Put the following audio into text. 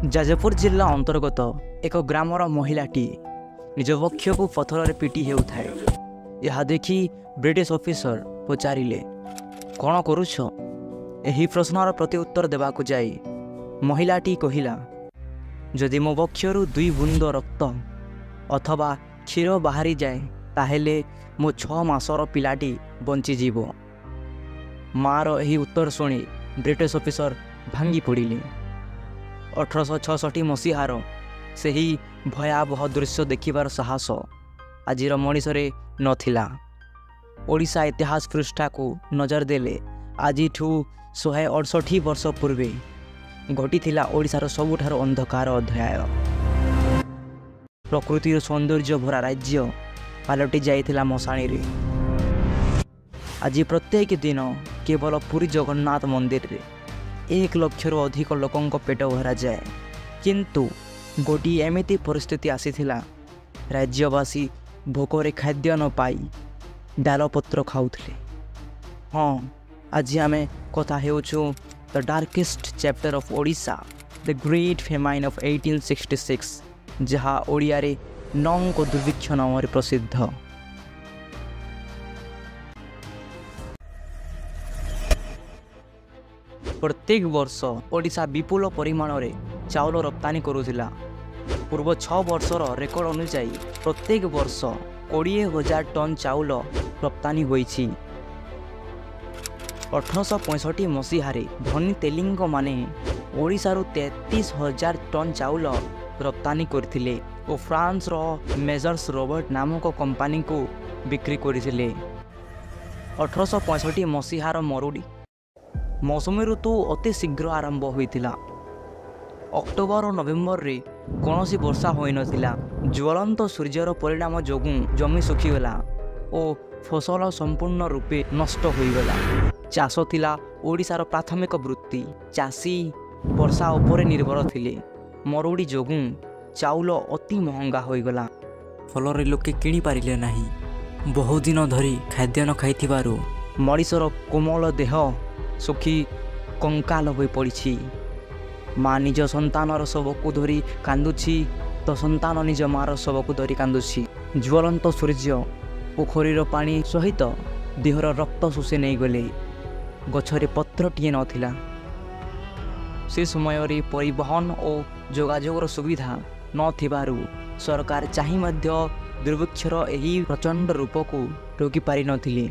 जाजपुर जिला अंतर्गत एक ग्रामर महिलाटी निज वक्ष को पथर पिटी हेउथाए। यह देखि ब्रिटिश ऑफिसर पचारिले कौन करुछ? एही प्रश्नर प्रत्युत्तर देबाकु जाई महिलाटी कहिला, जदि मो वक्षरु 2 बूंद रक्त अथवा क्षीर बाहरी जाए ताहेले मो 6 मासर पिलाटी बंचीजीव। मार एही उत्तर शुणी ब्रिटिश ऑफिसर भांगी पड़िले। 1866 मसीहार सही भयावह दृश्य देखिबार साहस आजिर मनीषरे नथिला। ओडिशा इतिहास पृष्ठा को नजर देले आजिठू 168 वर्ष पूर्वे घटिथिला ओडिशार सबुठार अंधकार अध्याय। प्रकृतिर सौंदर्य भरा राज्य पालटि जाइथिला मशाणी रे। आज प्रत्येक दिन केवल पुरी जगन्नाथ मंदिर रे 1 लक्षरू अधिक लोकंक पेट भरा जाए, किंतु गोटी एमिति परिस्थिति आसीथिला राज्यवासी भोकरे खाद्य न पाई डालपत्र खाउथिले। हाँ, आज आमे कथा हेउछु the darkest chapter of Odisha, the great famine of 1866, जहाँ ओडिया रे नंक दुर्भिक्ष नाम प्रसिद्ध। प्रत्येक वर्ष ओडिशा विपुल परिमाण रे चाउल रप्तानी करुथिला। पूर्व 6 वर्षर रेकर्ड अनुसार प्रत्येक वर्ष 20,000 टन चाउल रप्तानी होईछि। 1865 मसीहारे धनी तेलिंग माने ओडिशारू 33,000 टन चाउल रप्तानी करथिले और फ्रांस रो मेजर्स रॉबर्ट नामक कंपनी को बिक्री करथिले। 1865 मसीहार मरुड़ी मौसमी ऋतु अति शीघ्र आरंभ होइतिला। अक्टोबर और नवेम्बर रे कौनसी वर्षा होई नथिला। ज्वलंत सूर्यर परिणाम जोगु जमी सुखीगला और फसल संपूर्ण रूपे नष्ट होईगला। चाष थिला ओडिशार प्राथमिक वृत्ति। चाषी वर्षा उपरे निर्भर थिले। मरुड़ी जोगु चाउल अति महंगा होईगला। फल लोके किणी पारिले नाही। बहु दिन धरी खाद्य न खाइथिबारु मଣିଷର कोमल देह सुखी कंकाल हो पड़ी। माँ निज संतानर शवको धरी कांदुछि तो संतान निज मार शवको धरी कांदुछि। ज्वलंत सूर्य पोखरीर पानी सहित देहर रक्त शोषि नहीं गले। गछरे पत्रटिए नथिला। से समय रे परिवहन और जोगाजोगर सुविधा नथिबारु सरकार चाहि मध्य दुर्भिक्षर एही प्रचंड रूप को रोकी पारि नथिले।